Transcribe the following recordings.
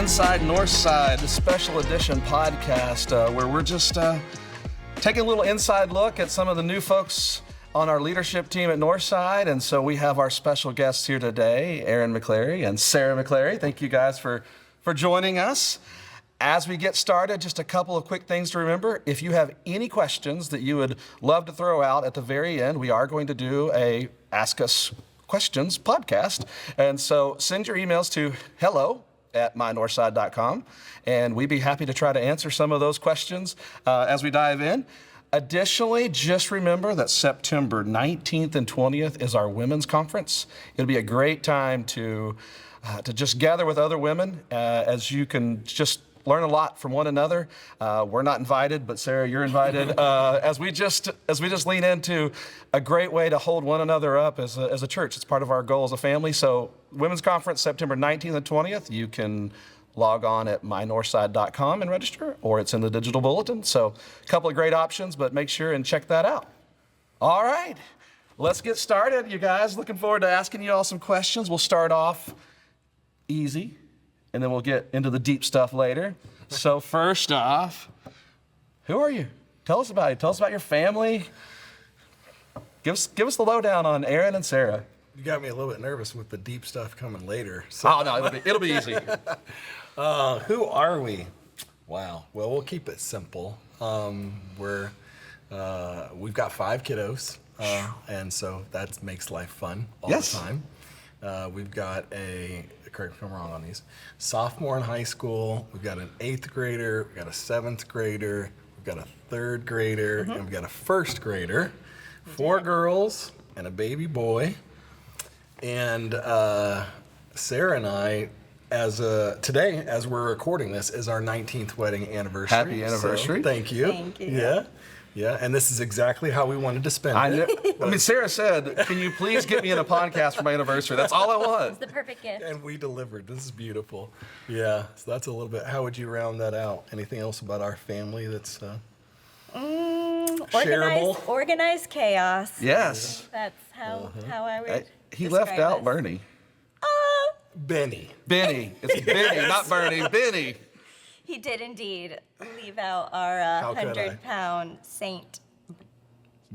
Inside Northside, the special edition podcast where we're just taking a little inside look at some of the new folks on our leadership team at Northside. And so we have our special guests here today, Aaron McClary and Sarah McClary. Thank you guys for joining us. As we get started, just a couple of quick things to remember. If you have any questions that you would love to throw out at the very end, we are going to do a Ask Us Questions podcast. And so send your emails to hello@mynorthside.com, and we'd be happy to try to answer some of those questions as we dive in. Additionally, just remember that September 19th and 20th is our women's conference. It'll be a great time to just gather with other women as you can just learn a lot from one another. We're not invited, but Sarah, you're invited. As we just lean into a great way to hold one another up as a church. It's part of our goal as a family. So Women's Conference, September 19th and 20th. You can log on at mynorthside.com and register, or it's in the digital bulletin. So a couple of great options, but make sure and check that out. All right, let's get started, you guys. Looking forward to asking you all some questions. We'll start off easy, and then we'll get into the deep stuff later. So first off, who are you? Tell us about you. Tell us about your family. Give us the lowdown on Aaron and Sarah. You got me a little bit nervous with the deep stuff coming later. So. Oh no, it'll be easy. Who are we? Wow. Well, we'll keep it simple. We've got 5 kiddos, and so that makes life fun all the time. We've got correct me if I'm wrong on these, sophomore in high school. We've got an 8th grader. We've got a 7th grader. We've got a 3rd grader, and we've got a 1st grader. 4 girls and a baby boy. And Sarah and I, today, as we're recording this, is our 19th wedding anniversary. Happy anniversary. So, thank you. Thank you. Yeah, and this is exactly how we wanted to spend it. I mean, Sarah said, can you please get me in a podcast for my anniversary? That's all I want. It's the perfect gift. And we delivered. This is beautiful. Yeah, so that's a little bit. How would you round that out? Anything else about our family that's shareable? Organized chaos. Yes. That's how I would He left describe out us. Bernie. Benny. It's Benny, not Bernie. Benny. He did indeed leave out our How could I? 100-pound Saint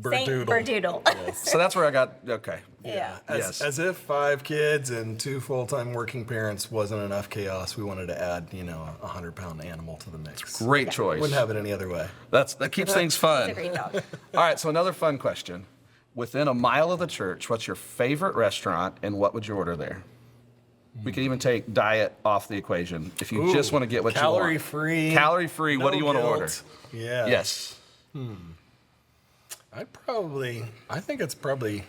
Berdoodle. Berdoodle. So that's where I got, okay. Yeah. As if 5 kids and 2 full-time working parents wasn't enough chaos, we wanted to add, a 100-pound animal to the mix. Great choice. Wouldn't have it any other way. That keeps things fun. He's a great dog. All right, so another fun question. Within a mile of the church, what's your favorite restaurant and what would you order there? We could even take diet off the equation if you just want to get what you want. Calorie-free. Calorie-free, what do you want to order? Yeah. Yes. I think it's probably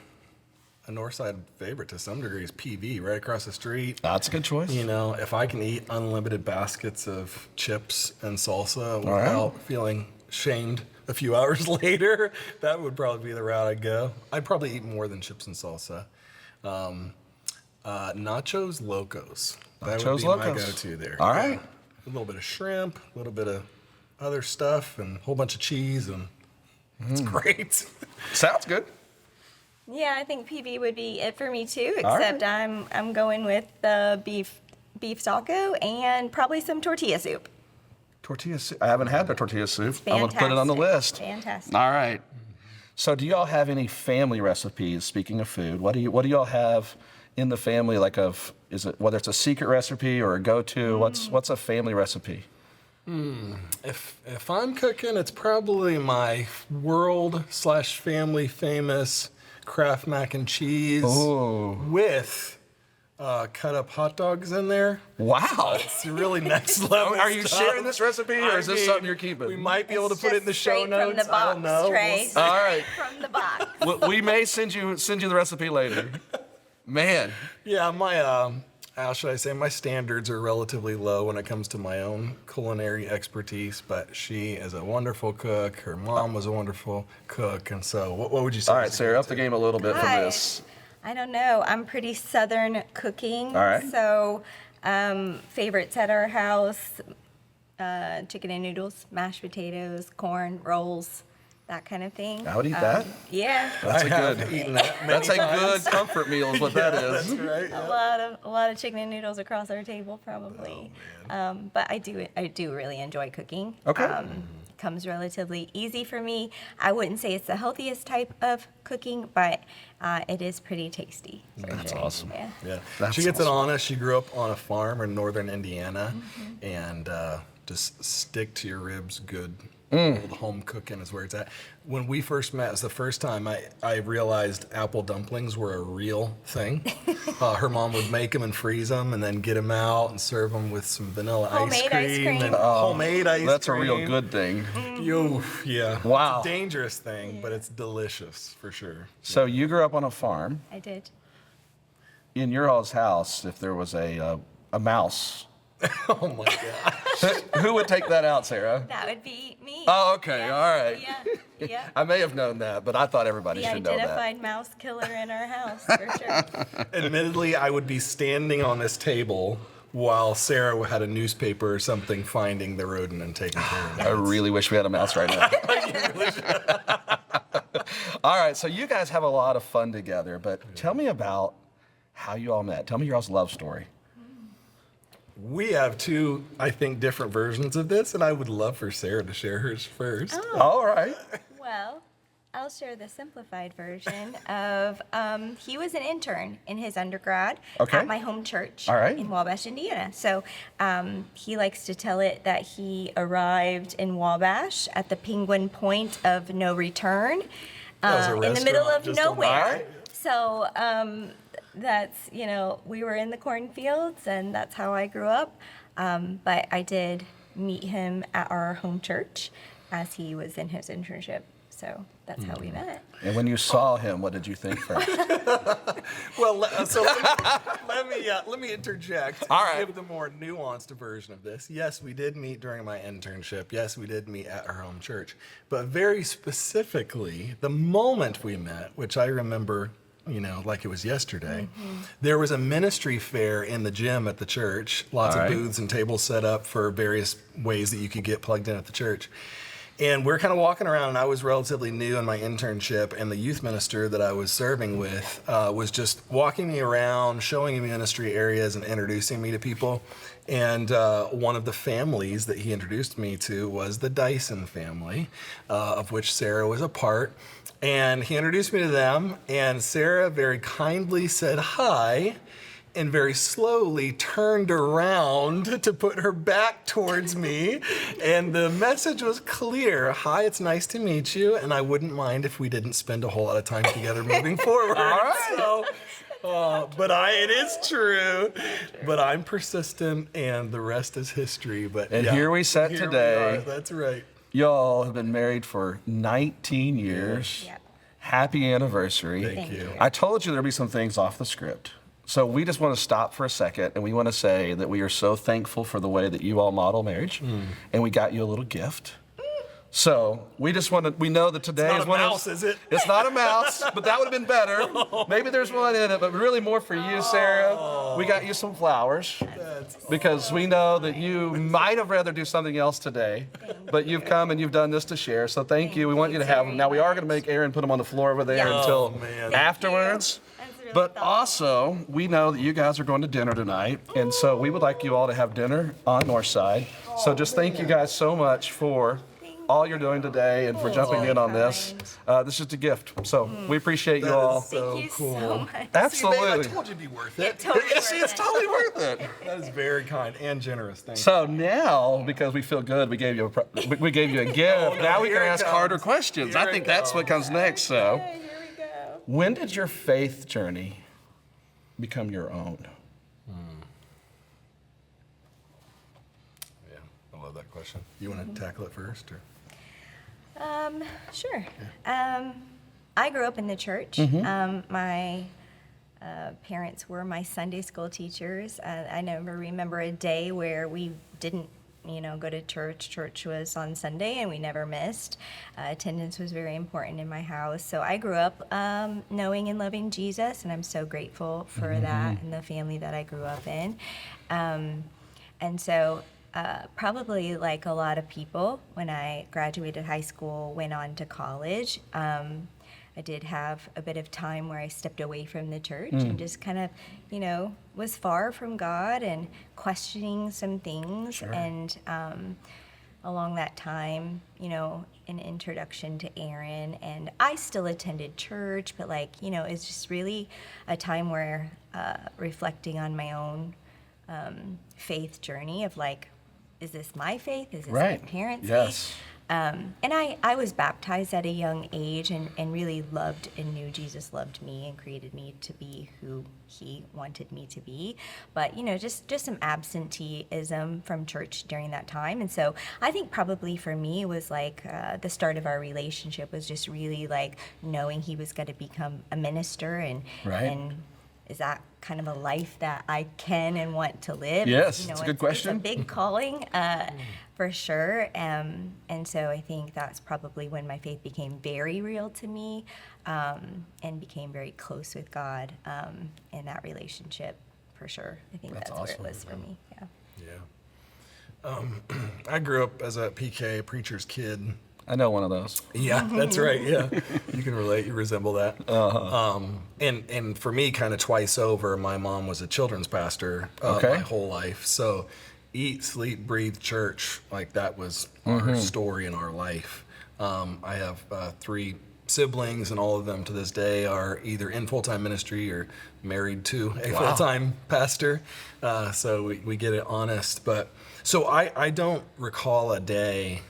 a Northside favorite to some degree is PV, right across the street. That's a good choice. If I can eat unlimited baskets of chips and salsa without feeling shamed a few hours later, that would probably be the route I'd go. I'd probably eat more than chips and salsa. Nachos Locos. That would be my go-to there. All right. A little bit of shrimp, a little bit of other stuff, and a whole bunch of cheese, and it's great. Sounds good. Yeah, I think PB would be it for me too, All except right. I'm going with the beef taco and probably some tortilla soup. Tortilla soup. I haven't had the tortilla soup. I'm going to put it on the list. Fantastic. All right. So do y'all have any family recipes, speaking of food? What do y'all have in the family, whether it's a secret recipe or a go-to? What's a family recipe? If I'm cooking, it's probably my world/family famous Kraft mac and cheese with cut up hot dogs in there. Wow. It's really next level. Are you stuff. sharing this recipe, or is this something you're keeping? We might be able to put it in the Just show straight notes. From the box, I don't know. Trey. All right. From the box. We may send you the recipe later. Man. Yeah, how should I say, my standards are relatively low when it comes to my own culinary expertise, but she is a wonderful cook. Her mom was a wonderful cook, and so what would you say? All right, Sarah, up the game a little bit from this. I don't know. I'm pretty Southern cooking. All right. So favorites at our house, chicken and noodles, mashed potatoes, corn, rolls, that kind of thing. I would eat that. Yeah, That's I a have good. eaten that many That's a times. good comfort meal, is what that is. That's right. a lot of chicken and noodles across our table probably. But I do really enjoy cooking. Okay. Comes relatively easy for me. I wouldn't say it's the healthiest type of cooking, but it is pretty tasty. for That's sure. awesome. Yeah. Yeah, That's she gets it awesome. on us. She grew up on a farm in northern Indiana, and just stick to your ribs good. Old home cooking is where it's at. When we first met, it was the first time I realized apple dumplings were a real thing. Her mom would make them and freeze them and then get them out and serve them with some vanilla Homemade ice cream. and homemade ice cream. That's a real good thing. Yeah. Wow. It's a dangerous thing, but it's delicious for sure. So you grew up on a farm. I did. In your all's house, if there was a mouse, Oh my God. who would take that out, Sarah? That would be me. Oh, okay, Yeah, all right. Yeah, yeah. I may have known that, but I thought everybody The should know that. identified mouse killer in our house, for sure. Admittedly, I would be standing on this table while Sarah had a newspaper or something finding the rodent and taking care of it. I really wish we had a mouse right now. All right, so you guys have a lot of fun together, but tell me about how you all met. Tell me your all's love story. We have two, I think, different versions of this, and I would love for Sarah to share hers first. All right. Well, I'll share the simplified version of he was an intern in his undergrad Okay. at my home church All right. in Wabash, Indiana. So he likes to tell it that he arrived in Wabash at the Penguin Point of No Return That was a in the middle restaurant of just on the nowhere. right. So that's, we were in the cornfields, and that's how I grew up. But I did meet him at our home church as he was in his internship. So that's how we met. And when you saw him, what did you think first? Well, let me interject. All right. Give the more nuanced version of this. Yes, we did meet during my internship. Yes, we did meet at our home church. But very specifically, the moment we met, which I remember, like it was yesterday, there was a ministry fair in the gym at the church. Lots All of right. booths and tables set up for various ways that you could get plugged in at the church. And we're kind of walking around, and I was relatively new in my internship, and the youth minister that I was serving with was just walking me around, showing me ministry areas and introducing me to people. And one of the families that he introduced me to was the Dyson family, of which Sarah was a part. And he introduced me to them, and Sarah very kindly said hi, and very slowly turned around to put her back towards me. And the message was clear. Hi, it's nice to meet you, and I wouldn't mind if we didn't spend a whole lot of time together moving forward. All right. So, it is true. But I'm persistent, and the rest is history. But And yeah, here we sit here today. We are. That's right. Y'all have been married for 19 years. Yep. Happy anniversary. Thank you. I told you there'd be some things off the script. So we just want to stop for a second, and we want to say that we are so thankful for the way that you all model marriage, and we got you a little gift. So we just want to, we know that today It's not is a one mouse, of is it? It's not a mouse, but that would have been better. Maybe there's one in it, but really more for you, Sarah. We got you some flowers because we know that you might have rather do something else today, but you've come and you've done this to share. So thank you. We want you to have them. Now we are going to make Aaron put them on the floor over there Yeah. until Oh, man. afterwards. That's really But thoughtful. also, we know that you guys are going to dinner tonight, and so we would like you all to have dinner on Northside. So just thank you guys so much for all you're doing today and for jumping in on this. This is a gift, so we appreciate you That all. is so Thank you cool. so much. Absolutely. I told you it'd be worth it. Totally See, it's worth it. totally worth it. That is very kind and generous. Thank you. So now, because we feel good, we gave you we gave you a gift. Now we here can it ask comes. harder questions. I Here think it that's what comes next. So, Okay, here we go. when did your faith journey become your own? Yeah, I love that question. You want to tackle it first, or? Sure. I grew up in the church. My parents were my Sunday school teachers. I never remember a day where we didn't, go to church. Church was on Sunday, and we never missed. Attendance was very important in my house. So I grew up knowing and loving Jesus, and I'm so grateful for that and the family that I grew up in. And so probably like a lot of people, when I graduated high school, went on to college, I did have a bit of time where I stepped away from the church and just kind of, was far from God and questioning some things. Sure. And along that time, an introduction to Aaron, and I still attended church, but it's just really a time where reflecting on my own faith journey of is this my faith? Is this my parents' faith? And I was baptized at a young age and really loved and knew Jesus loved me and created me to be who he wanted me to be. But, just some absenteeism from church during that time. And so I think probably for me it was the start of our relationship was just really knowing he was going to become a minister and is that kind of a life that I can and want to live? Yes, it's a good question. It's a big calling, for sure. And so I think that's probably when my faith became very real to me, and became very close with God in that relationship, for sure. I think that's awesome. where it was for me. Yeah. I grew up as a PK, preacher's kid. I know one of those. Yeah, that's right. Yeah, you can relate. You resemble that. And for me, kind of twice over, my mom was a children's pastor my whole life. So, eat, sleep, breathe church. That was our story in our life. I have 3 siblings, and all of them to this day are either in full-time ministry or married to a full-time pastor. So we get it honest. But so I don't recall a day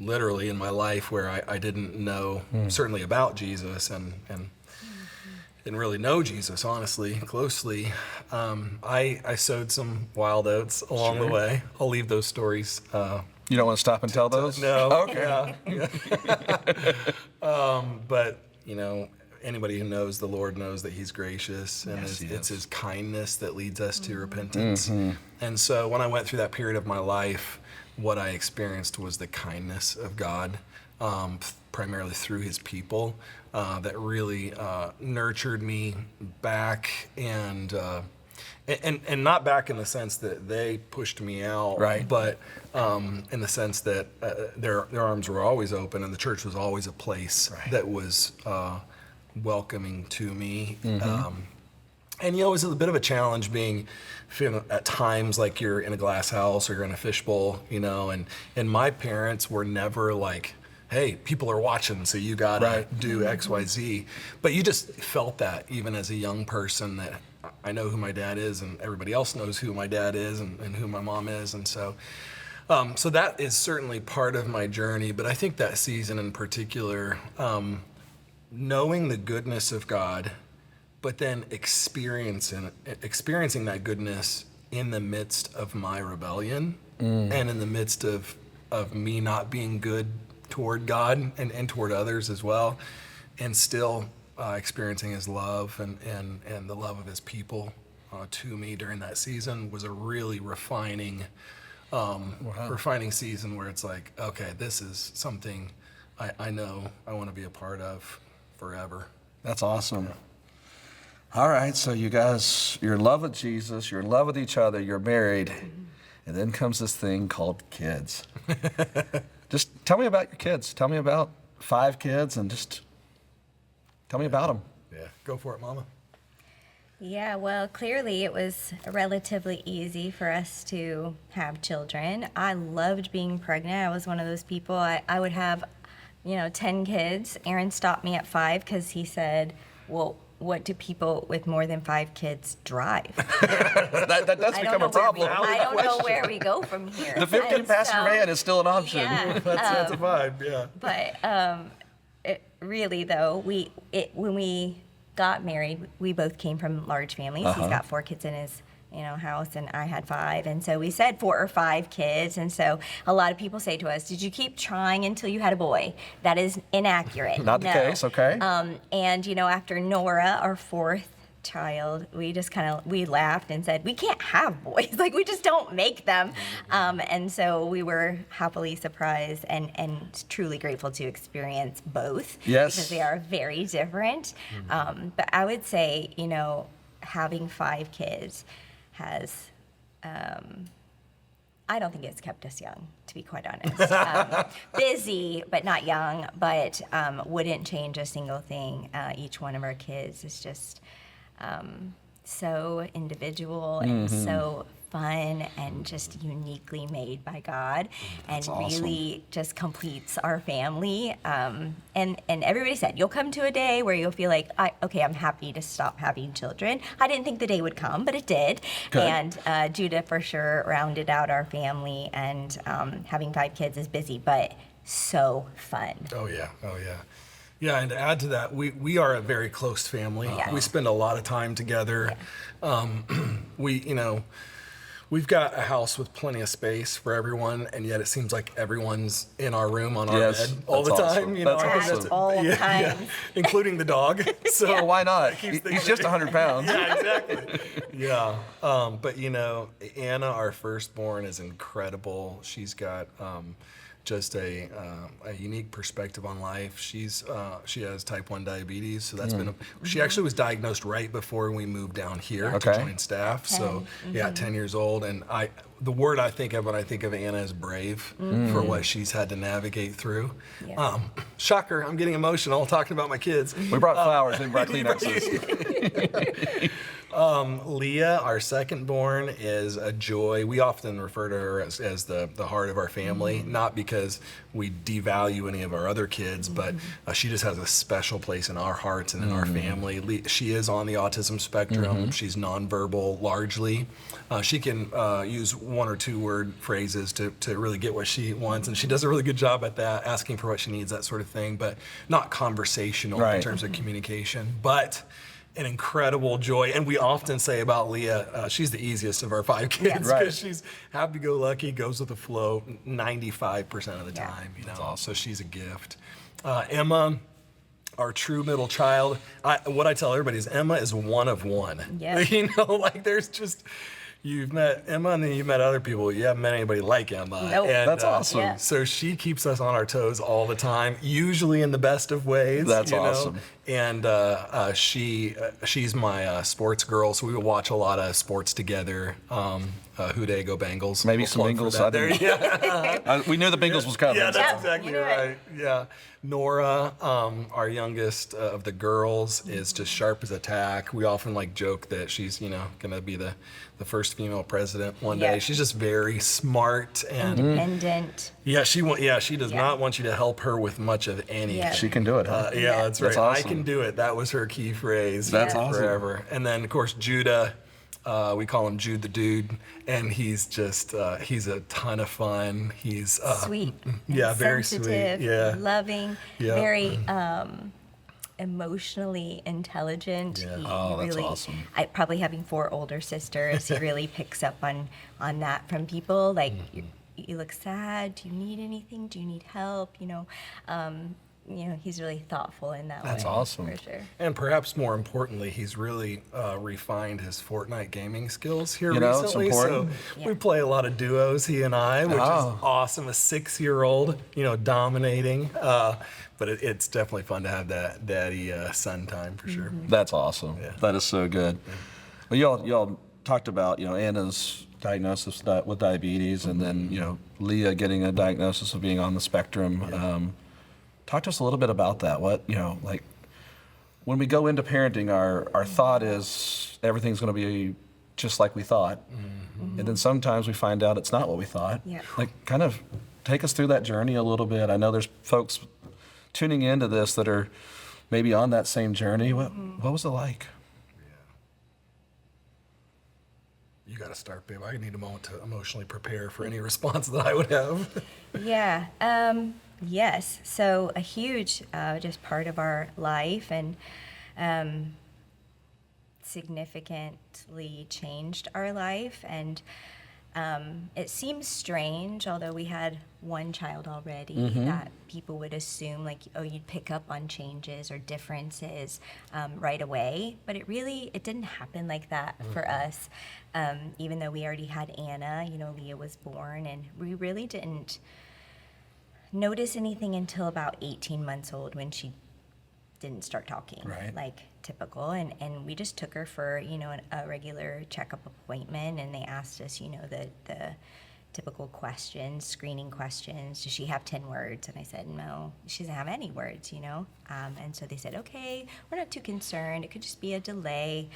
literally in my life where I didn't know certainly about Jesus and didn't really know Jesus, honestly, closely. I sowed some wild oats along the way. I'll leave those stories. You don't want to stop and tell those? No. Okay. But, anybody who knows the Lord knows that he's gracious, and it's his kindness that leads us to repentance. And so when I went through that period of my life, what I experienced was the kindness of God, primarily through his people, that really nurtured me back, and not back in the sense that they pushed me out, but in the sense that their arms were always open, and the church was always a place that was welcoming to me. And it was a bit of a challenge feeling at times like you're in a glass house or you're in a fishbowl, and my parents were never like, hey, people are watching, so you gotta do X, Y, Z. But you just felt that even as a young person, that I know who my dad is, and everybody else knows who my dad is and who my mom is. And so that is certainly part of my journey. But I think that season in particular, knowing the goodness of God, but then experiencing that goodness in the midst of my rebellion and in the midst of me not being good toward God and toward others as well, and still experiencing his love and the love of his people to me during that season was a really refining season where it's like, okay, this is something I know I want to be a part of forever. That's awesome. Yeah. All right, so you guys, you're in love with Jesus, you're in love with each other, you're married, and then comes this thing called kids. Just tell me about your kids. Tell me about 5 kids, and just tell me about them. Yeah, go for it, Mama. Yeah, well, clearly it was relatively easy for us to have children. I loved being pregnant. I was one of those people. I would have, 10 kids. Aaron stopped me at 5 because he said, well, what do people with more than 5 kids drive? that does become a problem. I don't know where we go from here. The 15-passenger van is still an option. Yeah, that's a vibe, yeah. But really, though, when we got married, we both came from large families. He's got 4 kids in his house, and I had 5, and so we said 4 or 5 kids. And so a lot of people say to us, did you keep trying until you had a boy? That is inaccurate. Not the case. Okay. And after Nora, our 4th child, we just we laughed and said, we can't have boys, we just don't make them. And so we were happily surprised and truly grateful to experience both. Yes. Because they are very different. But I would say, having 5 kids has I don't think it's kept us young, to be quite honest. Busy, but not young, but wouldn't change a single thing. Each one of our kids is just so individual and so fun and just uniquely made by God, and really just completes our family. And everybody said, you'll come to a day where you'll feel like, I'm happy to stop having children. I didn't think the day would come, but it did. Good. And Judah for sure rounded out our family, and having 5 kids is busy, but so fun. Oh yeah. Yeah, and to add to that, we are a very close family. Yeah. We spend a lot of time together. We've got a house with plenty of space for everyone, and yet it seems like everyone's in our room on our Yes, bed all the that's time. awesome. You know, That's I think awesome. All the time. yeah, including the dog. So Well, why not? keeps He's just 100 pounds. yeah, exactly. Yeah. But Anna, our firstborn, is incredible. She's got just a unique perspective on life. She has type 1 diabetes, so that's been she actually was diagnosed right before we moved down here to join staff. So 10 years old, and the word I think of when I think of Anna is brave for what she's had to navigate through. Yeah. Shocker, I'm getting emotional talking about my kids. We brought flowers and brought Kleenexes. Leah, our second born, is a joy. We often refer to her as the heart of our family, not because we devalue any of our other kids, but she just has a special place in our hearts and in our family. She is on the autism spectrum. She's nonverbal largely. She can use 1 or 2 word phrases to really get what she wants, and she does a really good job at that, asking for what she needs, that sort of thing, but not conversational in terms of communication. But an incredible joy, and we often say about Leah, she's the easiest of our 5 kids because she's happy-go-lucky, goes with the flow 95% of the time. So she's a gift. Emma, our true middle child. What I tell everybody is Emma is one of one. Yeah. There's just. You've met Emma, and then you've met other people. You haven't met anybody like Emma. Nope. And, That's awesome. Yeah. So she keeps us on our toes all the time, usually in the best of ways. That's awesome. And she's my sports girl, so we would watch a lot of sports together. Who Dey, go Bengals. Maybe We'll some plug for Bengals. that. There, yeah. We knew the Bengals was coming. Yeah, that's Yeah, exactly you knew it. right. Yeah. Nora, our youngest of the girls, is just sharp as a tack. We often joke that she's, gonna be the first female president one day. She's just very smart and Independent. she does not want you to help her with much of anything. Yeah. She can do it, huh? That's right. That's awesome. I can do it. That was her key phrase. That's awesome. Forever. And then of course Judah. We call him Jude the Dude, and he's just, he's a ton of fun. He's Sweet. Yeah, very sensitive, sweet. Yeah. loving, Yeah. very emotionally intelligent. Yeah. He That's really, awesome. Probably having 4 older sisters, he really picks up on that from people. Like, you look sad. Do you need anything? Do you need help? He's really thoughtful in that way. That's awesome. For sure. And perhaps more importantly, he's really refined his Fortnite gaming skills here It's recently. important. So we play a lot of duos, he and I, which is awesome. A 6-year-old, dominating. But it's definitely fun to have that daddy-son time for sure. That's awesome. Yeah. That is so good. Well, y'all talked about Anna's diagnosis with diabetes, and then Leah getting a diagnosis of being on the spectrum. Yeah. Talk to us a little bit about that. What when we go into parenting, our thought is everything's going to be just like we thought, and then sometimes we find out it's not what we thought. Yeah. Kind of take us through that journey a little bit. I know there's folks tuning into this that are maybe on that same journey. What was it like? You got to start, babe. I need a moment to emotionally prepare for any response that I would have. Yeah. Yes. So a huge just part of our life, and significantly changed our life. And it seems strange, although we had one child already, that people would assume you'd pick up on changes or differences right away. But it didn't happen like that for us. Even though we already had Anna, Leah was born, and we really didn't notice anything until about 18 months old, when she didn't start talking, like typical. And we just took her for, a regular checkup appointment, and they asked us, the typical questions, screening questions. Does she have 10 words? And I said, no, she doesn't have any words, you know? And so they said, okay, we're not too concerned. It could just be a delay.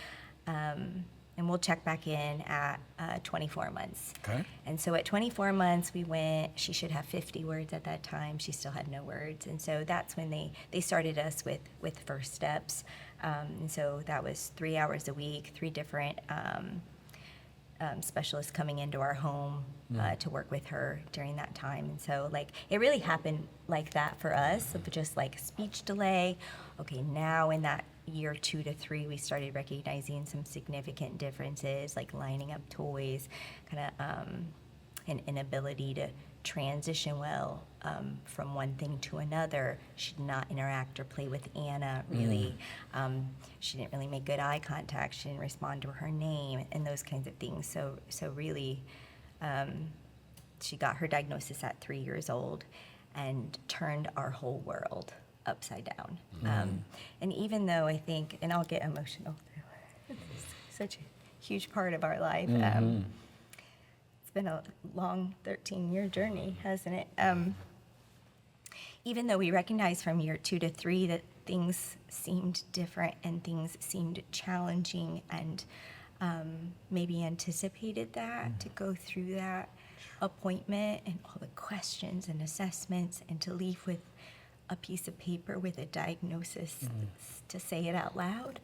And we'll check back in at 24 months. Okay. And so at 24 months, we went, she should have 50 words at that time. She still had no words. And so that's when they started us with first steps. And so that was 3 hours a week, 3 different specialists coming into our home to work with her during that time. And so, like, it really happened like that for us, of just like speech delay. Okay, now in that year 2 to 3, we started recognizing some significant differences, like lining up toys, kind of an inability to transition well from one thing to another. She did not interact or play with Anna, really. She didn't really make good eye contact. She didn't respond to her name and those kinds of things. So really, she got her diagnosis at 3 years old and turned our whole world upside down. And even though I think, and I'll get emotional, it's such a huge part of our life. It's been a long 13-year journey, hasn't it? Even though we recognized from year 2 to 3 that things seemed different and things seemed challenging, and maybe anticipated that, to go through that appointment and all the questions and assessments, and to leave with a piece of paper with a diagnosis to say it out loud.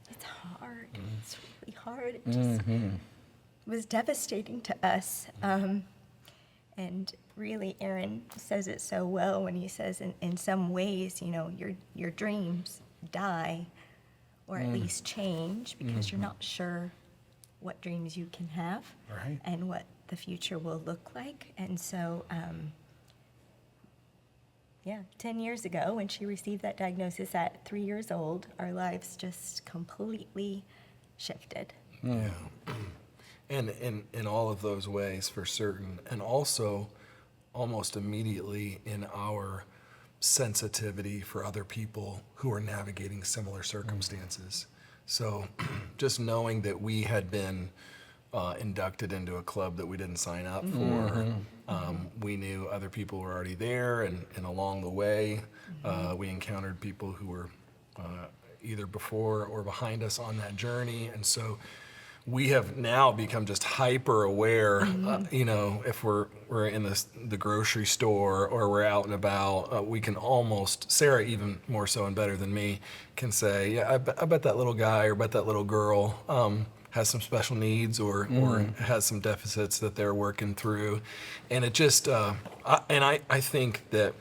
It's hard. It's really hard. It just was devastating to us. And really, Aaron says it so well when he says, in some ways, you know, your dreams die, or at least change, because you're not sure what dreams you can have, Right. and what the future will look like. And so, 10 years ago, when she received that diagnosis at 3 years old, our lives just completely shifted. Yeah. And in all of those ways, for certain. And also, almost immediately, in our sensitivity for other people who are navigating similar circumstances. So just knowing that we had been inducted into a club that we didn't sign up for, we knew other people were already there, and along the way, we encountered people who were either before or behind us on that journey. And so we have now become just hyper aware, you know, if we're in the grocery store or we're out and about, we can almost, Sarah even more so and better than me, can say, yeah, I bet that little guy or bet that little girl has some special needs or has some deficits that they're working through. And it just, I think that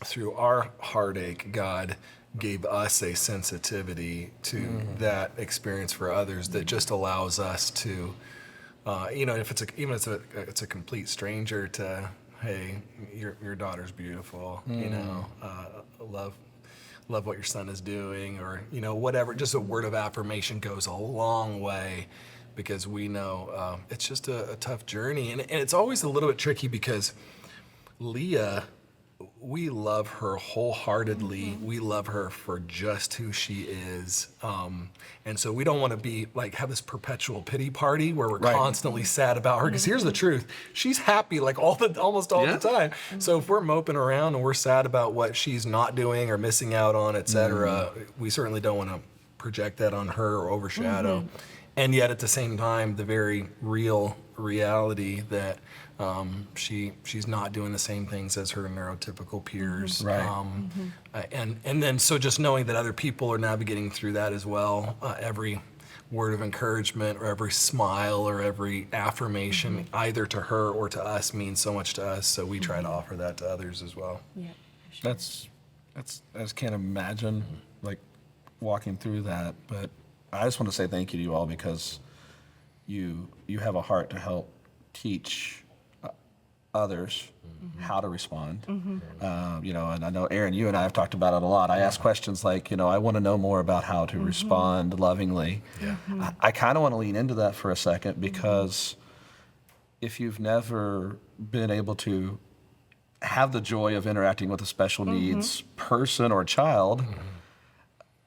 through our heartache, God gave us a sensitivity to that experience for others that just allows us to, you know, if it's a complete stranger, to, hey, your daughter's beautiful, you know, love what your son is doing, or, you know, whatever. Just a word of affirmation goes a long way, because we know it's just a tough journey, and it's always a little bit tricky, because Leah, we love her wholeheartedly. We love her for just who she is. And so we don't want to be like, have this perpetual pity party where we're constantly sad about her. Because here's the truth. She's happy like almost all the time. So if we're moping around and we're sad about what she's not doing or missing out on, et cetera, we certainly don't want to project that on her or overshadow. And yet at the same time, the very real reality that she's not doing the same things as her neurotypical peers. And then so just knowing that other people are navigating through that as well, every word of encouragement or every smile or every affirmation, either to her or to us, means so much to us. So we try to offer that to others as well. Yeah, for sure. That's I just can't imagine like walking through that. But I just want to say thank you to you all, because you have a heart to help teach others how to respond. You know, and I know, Aaron, you and I have talked about it a lot. I ask questions like, you know, I want to know more about how to respond lovingly. I kind of want to lean into that for a second, because if you've never been able to have the joy of interacting with a special needs person or child,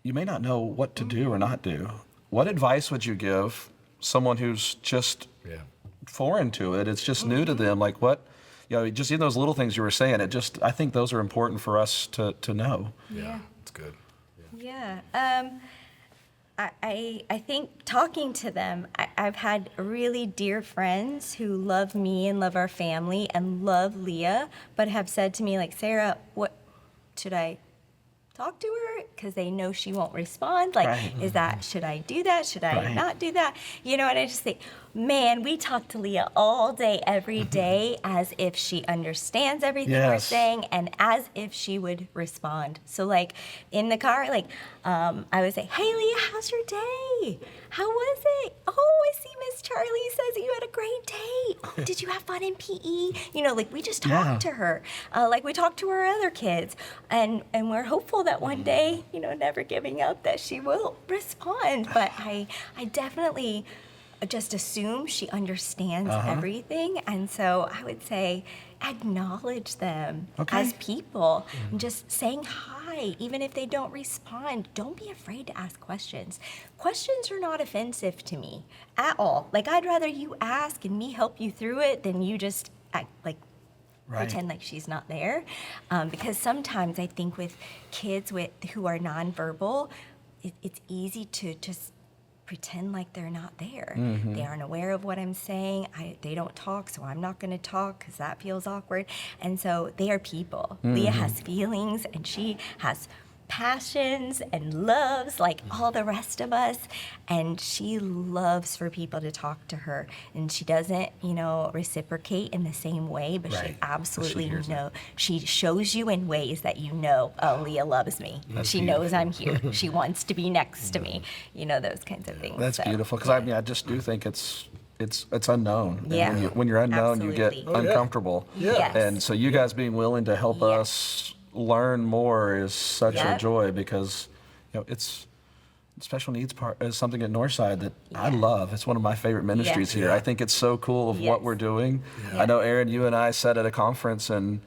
you may not know what to do or not do. What advice would you give someone who's just foreign to it. It's just new to them. Like what, just in those little things you were saying, I think those are important for us to know. Yeah, it's good. Yeah. I think talking to them, I've had really dear friends who love me and love our family and love Leah, but have said to me, like, Sarah, what should I talk to her? Because they know she won't respond. Like, Right. should I do that? Should I Right. not do that? And I just think, man, we talk to Leah all day, every day, as if she understands everything we're Yes. saying and as if she would respond. So, like, in the car, like, I would say, hey, Leah, how's your day? How was it? Oh, I see Miss Charlie says that you had a great day. Oh, did you have fun in PE? Like, we just talk Yeah. to her. Like we talk to our other kids. And we're hopeful that one day, never giving up, that she will respond. But I definitely just assume she understands everything. And so I would say acknowledge them as people and just saying hi, even if they don't respond. Don't be afraid to ask questions. Questions are not offensive to me at all. Like, I'd rather you ask and me help you through it than you just act like pretend like she's not there. Because sometimes I think with kids who are nonverbal, it's easy to just pretend like they're not there. They aren't aware of what I'm saying. They don't talk, so I'm not going to talk because that feels awkward. And so they are people. Leah has feelings, and she has passions and loves like all the rest of us, and she loves for people to talk to her, and she doesn't reciprocate in the same way, but she absolutely she shows you in ways that oh, Leah loves me. She knows I'm here. She wants to be next to me, those kinds of things. That's beautiful, because I just do think it's unknown. And Yeah. when you're unknown, you get Absolutely. uncomfortable. Yes. And so you guys being willing to help us learn more is such a joy, because it's special needs part is something at Northside that I love. It's one of my favorite ministries here. I think it's so cool of what we're doing. I know, Aaron, you and I sat at a conference and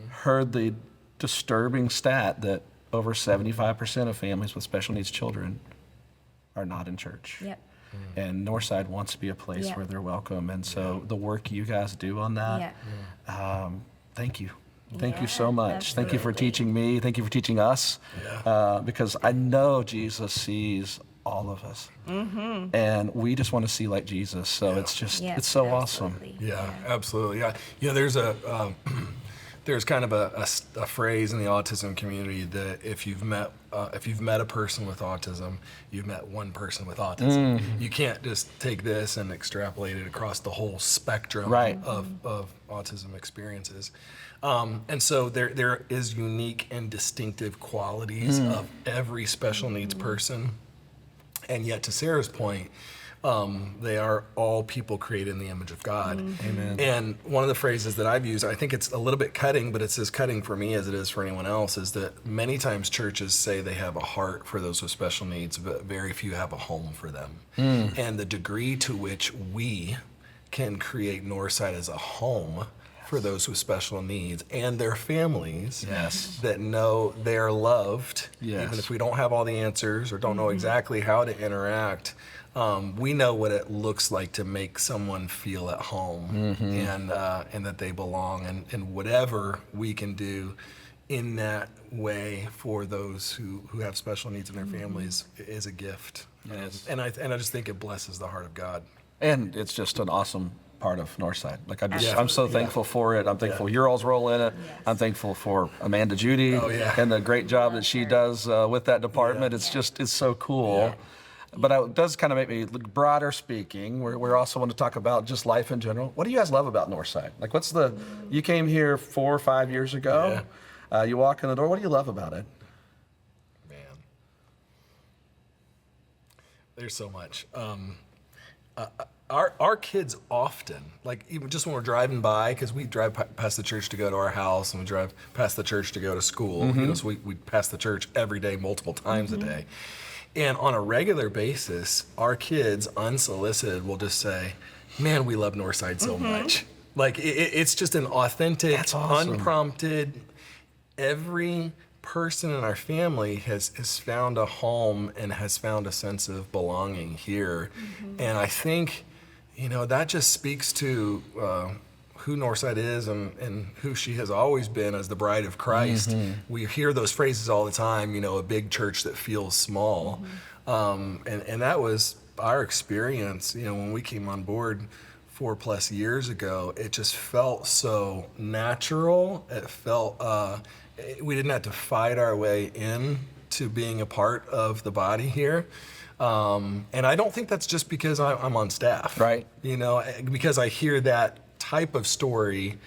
heard the disturbing stat that over 75% of families with special needs children are not in church. Yep. And Northside wants to be a place where they're welcome. And so the work you guys do on that, thank you. Thank you so much. Thank you for teaching me. Thank you for teaching us. Because I know Jesus sees all of us. And we just want to see like Jesus. So it's just, it's so awesome. Yeah, absolutely. Yeah, there's kind of a phrase in the autism community that if you've met a person with autism, you've met one person with autism. You can't just take this and extrapolate it across the whole spectrum of autism experiences. And so there is unique and distinctive qualities of every special needs person. And yet, to Sarah's point, they are all people created in the image of God. Amen. And one of the phrases that I've used, I think it's a little bit cutting, but it's as cutting for me as it is for anyone else, is that many times churches say they have a heart for those with special needs, but very few have a home for them. And the degree to which we can create Northside as a home for those with special needs and their families that know they're loved, even if we don't have all the answers or don't know exactly how to interact. We know what it looks like to make someone feel at home and that they belong, and whatever we can do in that way for those who have special needs in their families is a gift. And I just think it blesses the heart of God. And it's just an awesome part of Northside. Like I'm so thankful for it. I'm thankful for your all's role in it. I'm thankful for Amanda Judy and the great job that she does with that department. It's so cool. But it does kind of make me, broader speaking, we're also want to talk about just life in general. What do you guys love about Northside? Like, you came here 4 or 5 years ago. You walk in the door. What do you love about it? Man, there's so much. Our kids often, like even just when we're driving by, because we drive past the church to go to our house, and we drive past the church to go to school. So we pass the church every day, multiple times a day. And on a regular basis, our kids, unsolicited, will just say, man, we love Northside so much. Like, it's just an authentic, unprompted, every person in our family has found a home and has found a sense of belonging here. And I think that just speaks to who Northside is and who she has always been as the bride of Christ. We hear those phrases all the time, a big church that feels small. And that was our experience, when we came on board 4+ years ago. It just felt so natural. It felt, we didn't have to fight our way in to being a part of the body here. And I don't think that's just because I'm on staff. Right. Because I hear that type of story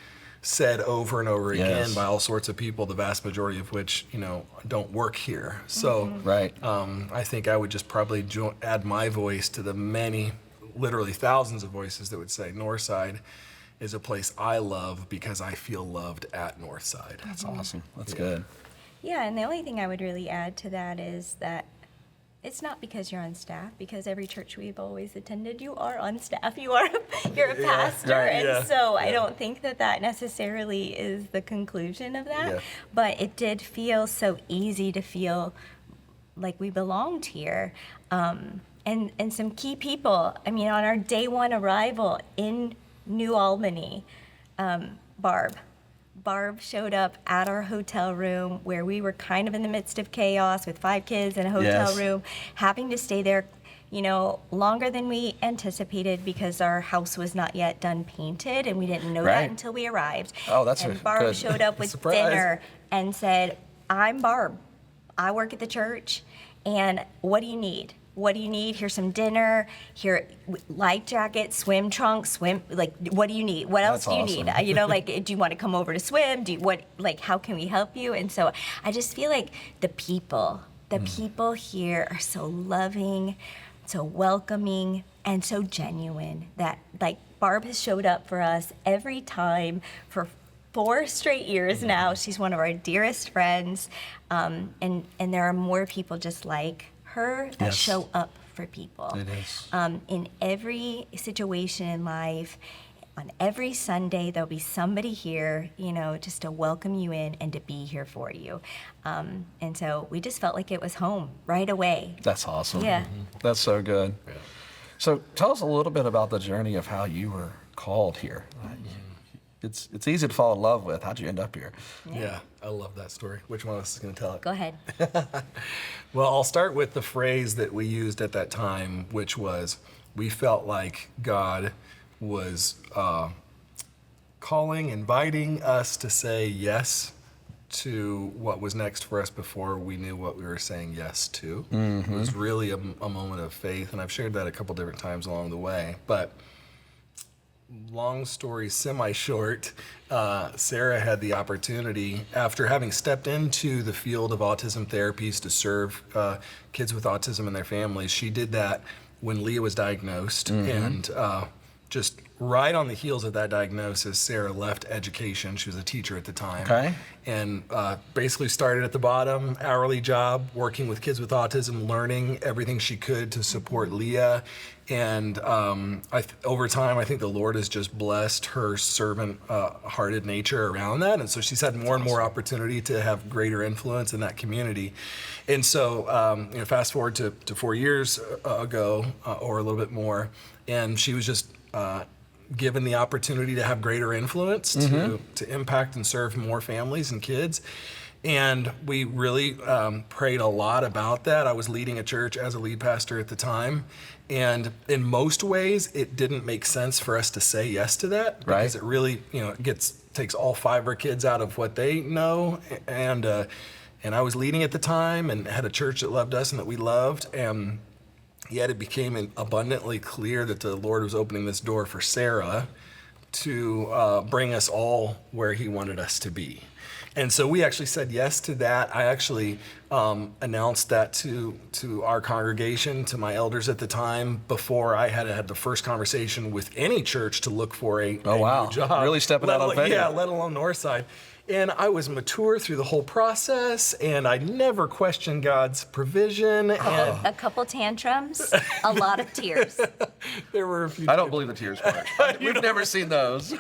said over and over again by all sorts of people, the vast majority of which, don't work here. So right. I think I would just probably add my voice to the many, literally thousands of voices that would say Northside is a place I love because I feel loved at Northside. That's awesome. That's good. Yeah, and the only thing I would really add to that is that it's not because you're on staff, because every church we've always attended, you are on staff. You're a pastor, and so I don't think that necessarily is the conclusion of that. Yeah. But it did feel so easy to feel like we belonged here. And some key people, on our day one arrival in New Albany, Barb showed up at our hotel room where we were kind of in the midst of chaos with 5 kids in a hotel room, having to stay there, longer than we anticipated because our house was not yet done painted, and we didn't know that until we arrived. Oh, that's and Barb good. showed up with dinner and said, "I'm Barb. I work at the church, and what do you need? What do you need? Here's some dinner. Here, life jacket, swim trunks, what do you need? What else do you need? Do you want to come over to swim? How can we help you?" And so I just feel like the people here are so loving, so welcoming, and so genuine that Barb has showed up for us every time for 4 straight years now. She's one of our dearest friends, and there are more people just like her that show up for people. It is. In every situation in life, on every Sunday, there'll be somebody here, just to welcome you in and to be here for you. And so we just felt like it was home right away. That's awesome. Yeah. That's so good. Yeah. So tell us a little bit about the journey of how you were called here. It's easy to fall in love with. How'd you end up here? Yeah, I love that story. Which one of us is going to tell it? Go ahead. Well, I'll start with the phrase that we used at that time, which was, we felt like God was inviting us to say yes to what was next for us before we knew what we were saying yes to. It was really a moment of faith, and I've shared that a couple different times along the way. But long story semi-short, Sarah had the opportunity, after having stepped into the field of autism therapies to serve kids with autism and their families. She did that when Leah was diagnosed, and just right on the heels of that diagnosis, Sarah left education. She was a teacher at the time, and basically started at the bottom, hourly job, working with kids with autism, learning everything she could to support Leah. And over time, I think the Lord has just blessed her servant-hearted nature around that. And so she's had more and more opportunity to have greater influence in that community. And so fast forward to 4 years ago, or a little bit more, and she was just given the opportunity to have greater influence, to impact and serve more families and kids. And we really prayed a lot about that. I was leading a church as a lead pastor at the time. And in most ways, it didn't make sense for us to say yes to that. Because it really, takes all 5 of our kids out of what they know. And I was leading at the time and had a church that loved us and that we loved. And yet it became abundantly clear that the Lord was opening this door for Sarah to bring us all where he wanted us to be. And so we actually said yes to that. I actually announced that to our congregation, to my elders at the time, before I had the first conversation with any church to look for a new job. Really stepping out on faith. Yeah, let alone Northside. And I was mature through the whole process, and I never questioned God's provision. And a couple tantrums, a lot of tears. There were a few. I don't believe the tears part. We've never seen those.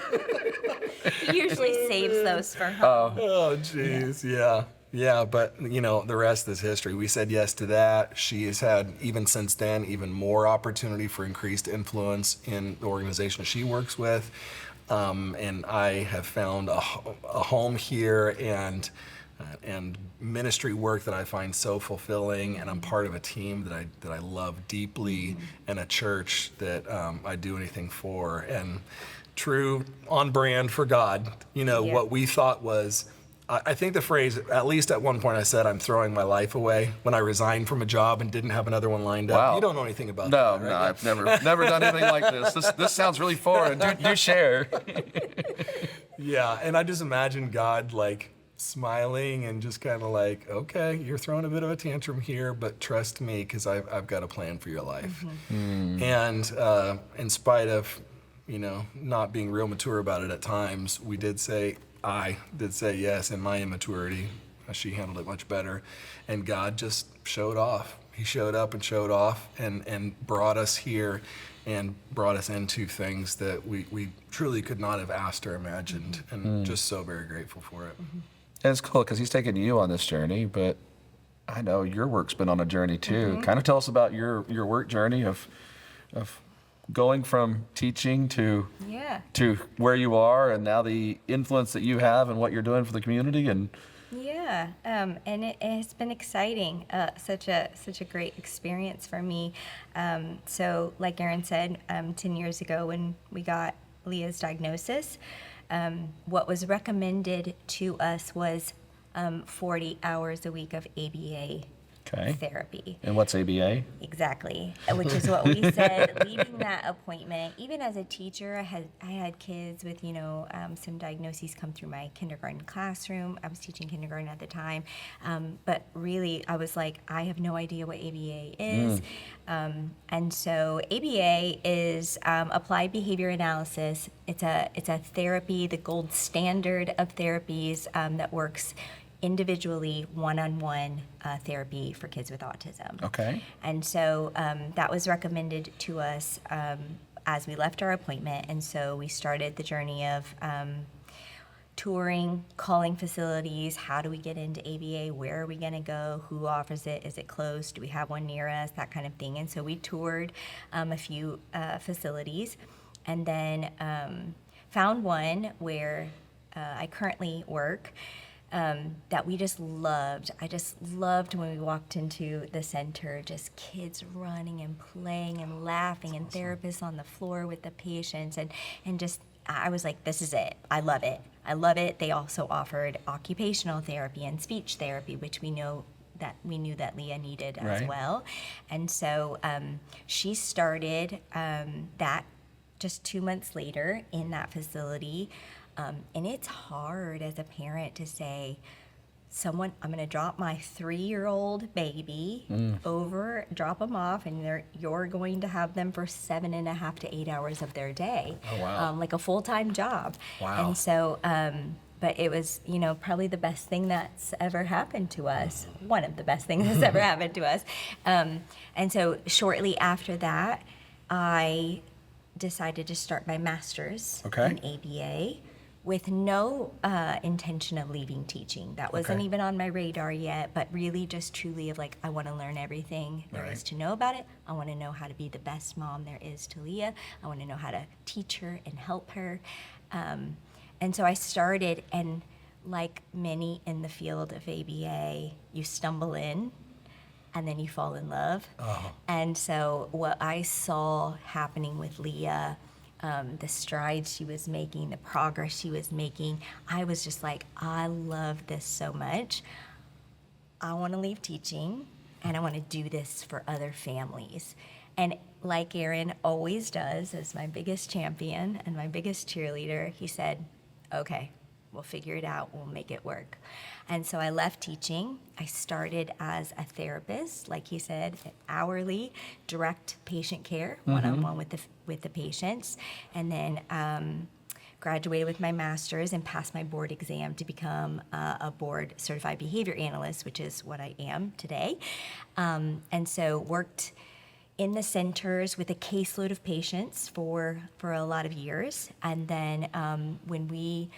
He usually saves those for home. Oh, jeez, yeah. Yeah, but the rest is history. We said yes to that. She has had, even since then, even more opportunity for increased influence in the organization she works with. And I have found a home here and ministry work that I find so fulfilling, and I'm part of a team that I love deeply, and a church that I do anything for, and true on brand for God. What we thought was, I think the phrase, at least at one point I said, I'm throwing my life away when I resigned from a job and didn't have another one lined up. Wow. You don't know anything about No, that, right? no, I've never done anything like this. This sounds really foreign. Do share. Yeah, and I just imagine God smiling and just kind of okay, you're throwing a bit of a tantrum here, but trust me, because I've got a plan for your life. And in spite of not being real mature about it at times, I did say yes in my immaturity. She handled it much better, and God just showed off. He showed up and showed off, and brought us here and brought us into things that we truly could not have asked or imagined, and just so very grateful for it. And it's cool because he's taken you on this journey, but I know your work's been on a journey too. Kind of tell us about your work journey of going from teaching to where you are, and now the influence that you have and what you're doing for the community. And and it's been exciting, such a great experience for me. So like Aaron said, 10 years ago when we got Leah's diagnosis, what was recommended to us was 40 hours a week of ABA therapy. And what's ABA? Exactly, which is what we said leaving that appointment. Even as a teacher, I had kids with some diagnoses come through my kindergarten classroom. I was teaching kindergarten at the time, but really I was like, I have no idea what ABA is. And so ABA is applied behavior analysis. It's a therapy, the gold standard of therapies that works individually, one-on-one therapy for kids with autism. Okay. And so that was recommended to us as we left our appointment. And so we started the journey of touring, calling facilities. How do we get into ABA? Where are we going to go? Who offers it? Is it close? Do we have one near us? That kind of thing. And so we toured a few facilities, and then found one where I currently work. That we just loved. I just loved when we walked into the center, just kids running and playing and laughing, and therapists on the floor with the patients, and just, I was like, this is it. I love it. I love it. They also offered occupational therapy and speech therapy, which we knew that Leah needed as well. And so she started that just 2 months later in that facility. And it's hard as a parent to say, I'm going to drop my 3-year-old baby drop them off, and you're going to have them for 7.5 to 8 hours of their day. Oh, wow. Like a full-time job. Wow. And so, but it was, probably the best thing that's ever happened to us. One of the best things that's ever happened to us. And so shortly after that, I decided to start my master's in ABA. With no intention of leaving teaching. That wasn't even on my radar yet, but really just truly of I want to learn everything there is to know about it. I want to know how to be the best mom there is to Leah. I want to know how to teach her and help her. And so I started, and like many in the field of ABA, you stumble in and then you fall in love. And so what I saw happening with Leah, the strides she was making, the progress she was making, I was just like, I love this so much. I want to leave teaching, and I want to do this for other families. And like Aaron always does, as my biggest champion and my biggest cheerleader, he said, okay, we'll figure it out, we'll make it work. And so I left teaching. I started as a therapist, like he said, hourly, direct patient care, one-on-one with the patients, and then graduated with my master's and passed my board exam to become a board certified behavior analyst, which is what I am today. And so worked in the centers with a caseload of patients for a lot of years. And then when we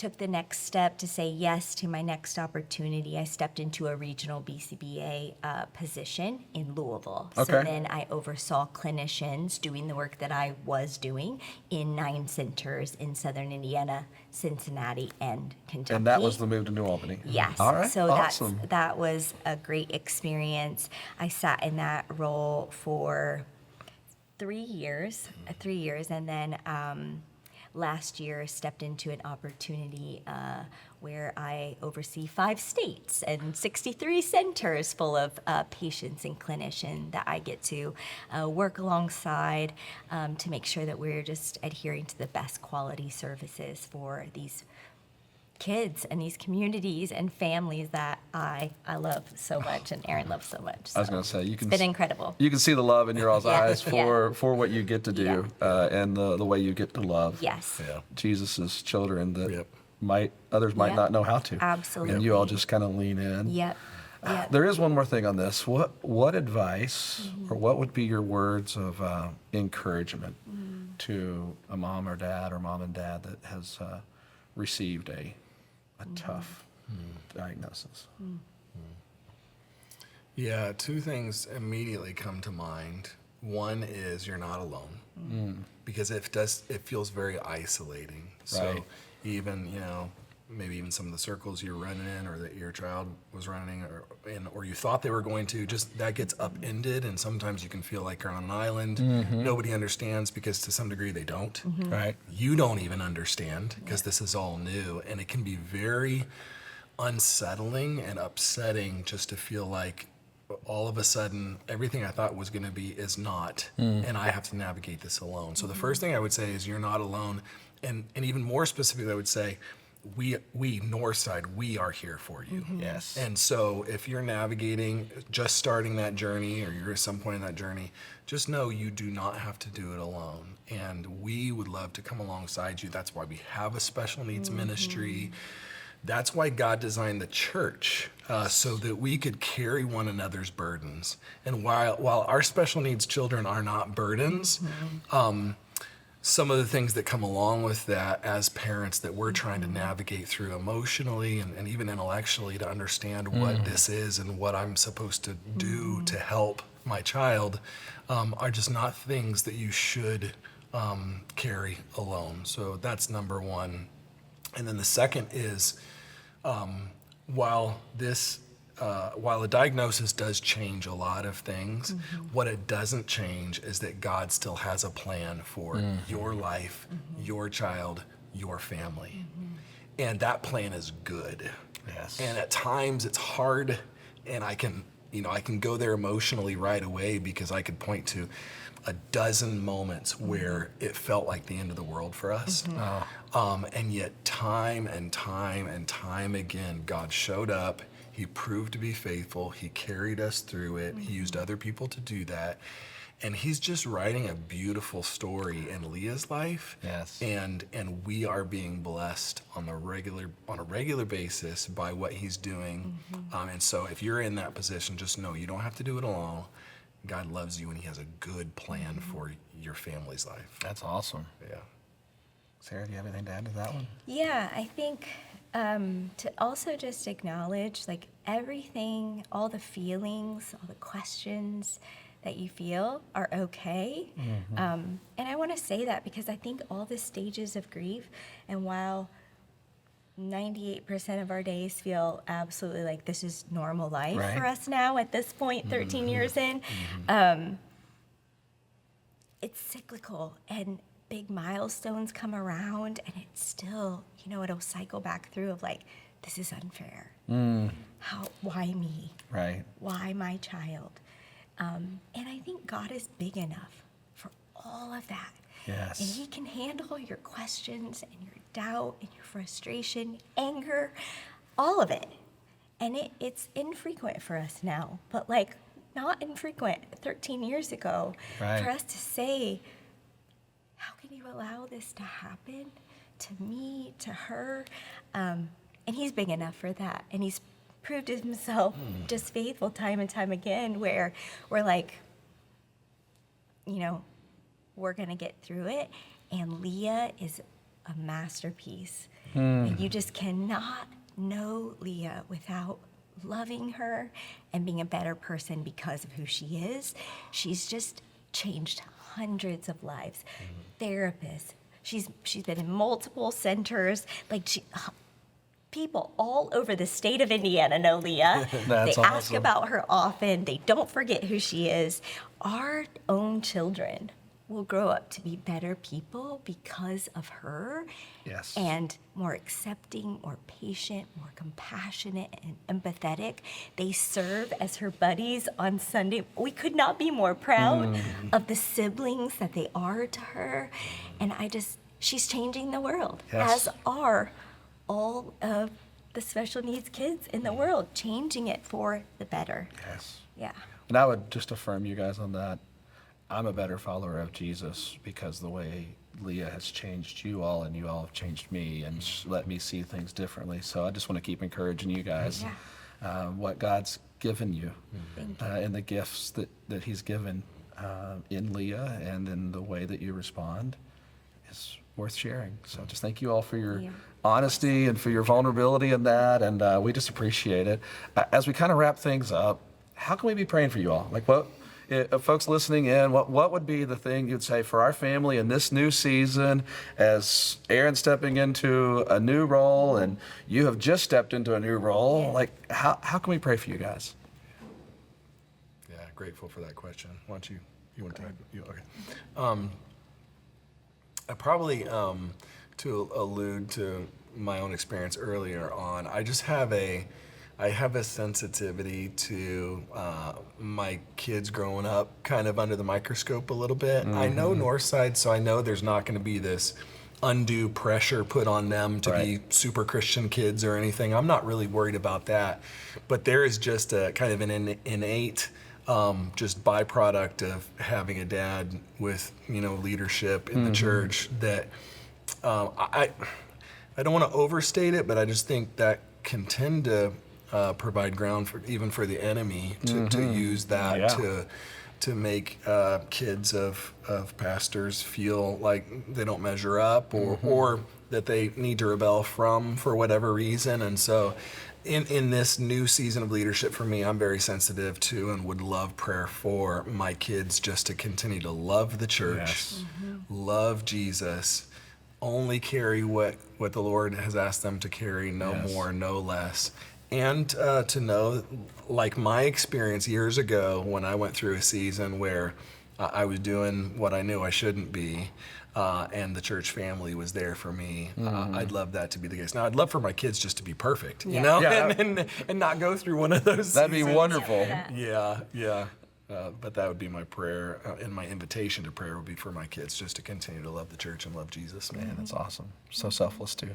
took the next step to say yes to my next opportunity, I stepped into a regional BCBA position in Louisville. So Okay. then I oversaw clinicians doing the work that I was doing in 9 centers in Southern Indiana, Cincinnati, and Kentucky. And that was the move to New Albany. Yes. All right. So Awesome. that was a great experience. I sat in that role for 3 years, and then last year stepped into an opportunity where I oversee 5 states and 63 centers full of patients and clinicians that I get to work alongside to make sure that we're just adhering to the best quality services for these kids and these communities and families that I love so much and Aaron loves so much. I was So going to say, it's been incredible. You can see the love in your all's Yeah, eyes for what you get to do and the way you get to love Yes. Yeah. Jesus' children that Yep. others might Yep. not know how to. Absolutely. And you all just kind of lean in. Yep. Yep. There is one more thing on this. What advice or what would be your words of encouragement to a mom or dad or mom and dad that has received a tough diagnosis? Yeah, 2 things immediately come to mind. One is you're not alone, because it feels very isolating. So Right. even, maybe even some of the circles you're running in or that your child was running or you thought they were going to, just that gets upended, and sometimes you can feel like you're on an island. Nobody understands because to some degree they don't. Right. You don't even understand because this is all new, and it can be very unsettling and upsetting just to feel like all of a sudden everything I thought was going to be is not, and I have to navigate this alone. So the first thing I would say is you're not alone, and even more specifically I would say we Northside, we are here for you. Yes. And so if you're navigating, just starting that journey, or you're at some point in that journey, just know you do not have to do it alone. And we would love to come alongside you. That's why we have a special needs ministry. That's why God designed the church, so that we could carry one another's burdens. And while our special needs children are not burdens, some of the things that come along with that as parents that we're trying to navigate through emotionally and even intellectually to understand what this is and what I'm supposed to do to help my child are just not things that you should carry alone. So that's number one. And then the second is, while a diagnosis does change a lot of things, what it doesn't change is that God still has a plan for your life, your child, your family. And that plan is good. Yes. And at times it's hard, and I can go there emotionally right away because I could point to a dozen moments where it felt like the end of the world for us. And yet time and time and time again, God showed up. He proved to be faithful. He carried us through it. He used other people to do that. And he's just writing a beautiful story in Leah's life. Yes. And we are being blessed on a regular basis by what he's doing. And so if you're in that position, just know you don't have to do it alone. God loves you, and he has a good plan for your family's life. That's awesome. Yeah. Sarah, do you have anything to add to that one? Yeah, I think to also just acknowledge like everything, all the feelings, all the questions that you feel are okay. And I want to say that because I think all the stages of grief, and while 98% of our days feel absolutely like this is normal life Right. for us now at this point, 13 years in, it's cyclical, and big milestones come around, and it's still, it'll cycle back through of like, this is unfair. Why me? Right. Why my child? And I think God is big enough for all of that. Yes. And he can handle your questions and your doubt and your frustration, anger, all of it. And it's infrequent for us now, but like not infrequent 13 years ago. Right. For us to say, how can you allow this to happen to me, to her? And he's big enough for that. And he's proved himself just faithful time and time again, where we're like, we're going to get through it. And Leah is a masterpiece. And you just cannot know Leah without loving her and being a better person because of who she is. She's just changed hundreds of lives. Therapists. She's been in multiple centers. People all over the state of Indiana know Leah. That's they ask awesome. about her often. They don't forget who she is. Our own children will grow up to be better people because of her. Yes. And more accepting, more patient, more compassionate, and empathetic. They serve as her buddies on Sunday. We could not be more proud of the siblings that they are to her. And she's changing the world, Yes. as are all of the special needs kids in the world, changing it for the better. Yes. Yeah. And I would just affirm you guys on that. I'm a better follower of Jesus because the way Leah has changed you all and you all have changed me and let me see things differently. So I just want to keep encouraging you guys, what God's given you, and the gifts that he's given in Leah and in the way that you respond is worth sharing. So just thank you all for your honesty and for your vulnerability in that, and we just appreciate it. As we kind of wrap things up, how can we be praying for you all? Like folks listening in, what would be the thing you'd say for our family in this new season as Aaron stepping into a new role and you have just stepped into a new role? Yeah. Like, how can we pray for you guys? Yeah, grateful for that question. Why don't you want to talk? Okay. I probably, to allude to my own experience earlier on, I have a sensitivity to my kids growing up kind of under the microscope a little bit. I know Northside, so I know there's not going to be this undue pressure put on them to be super Christian kids or anything. I'm not really worried about that. But there is just a kind of an innate just byproduct of having a dad with, leadership in the church that I don't want to overstate it, but I just think that can tend to provide ground for the enemy to use that to make kids of pastors feel like they don't measure up or that they need to rebel for whatever reason. And so in this new season of leadership for me, I'm very sensitive to and would love prayer for my kids just to continue to love the church, love Jesus, only carry what the Lord has asked them to carry, no more, no less. And to know, like my experience years ago when I went through a season where I was doing what I knew I shouldn't be, and the church family was there for me. I'd love that to be the case. Now, I'd love for my kids just to be perfect, you know, and not go through one of those That'd be seasons. wonderful. Yeah. But that would be my prayer, and my invitation to prayer would be for my kids just to continue to love the church and love Jesus. Man, that's awesome. So selfless too.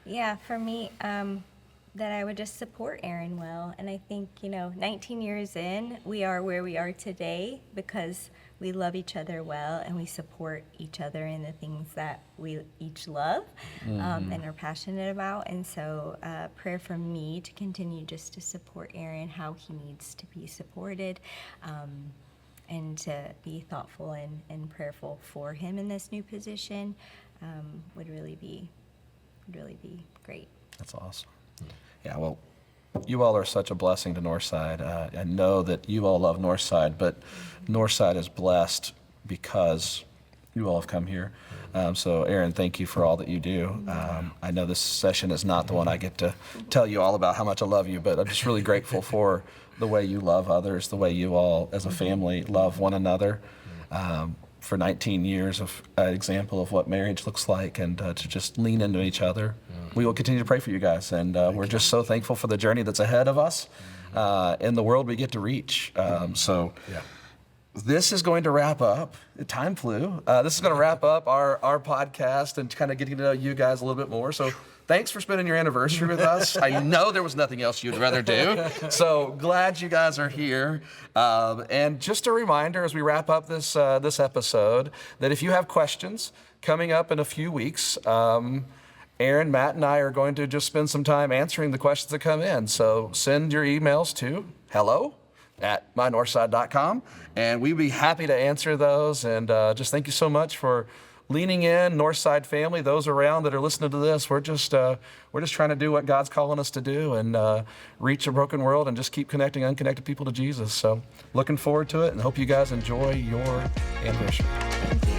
Yeah, for me, that I would just support Aaron well. And I think, 19 years in, we are where we are today because we love each other well and we support each other in the things that we each love and are passionate about. And so prayer for me to continue just to support Aaron how he needs to be supported and to be thoughtful and prayerful for him in this new position would really be great. That's awesome. Yeah, well, you all are such a blessing to Northside. I know that you all love Northside, but Northside is blessed because you all have come here. So, Aaron, thank you for all that you do. I know this session is not the one I get to tell you all about how much I love you, but I'm just really grateful for the way you love others, the way you all, as a family, love one another. For 19 years of an example of what marriage looks like and to just lean into each other. We will continue to pray for you guys, and we're just so thankful for the journey that's ahead of us in the world we get to reach. This is going to wrap up. Time flew. This is going to wrap up our podcast and kind of getting to know you guys a little bit more. So thanks for spending your anniversary with us. I know there was nothing else you'd rather do. So glad you guys are here. And just a reminder as we wrap up this episode that if you have questions coming up in a few weeks, Aaron, Matt, and I are going to just spend some time answering the questions that come in. So send your emails to hello@mynorthside.com, and we'd be happy to answer those. And just thank you so much for leaning in, Northside family, those around that are listening to this, we're just trying to do what God's calling us to do and reach a broken world and just keep connecting unconnected people to Jesus. So looking forward to it and hope you guys enjoy your anniversary. Thank you.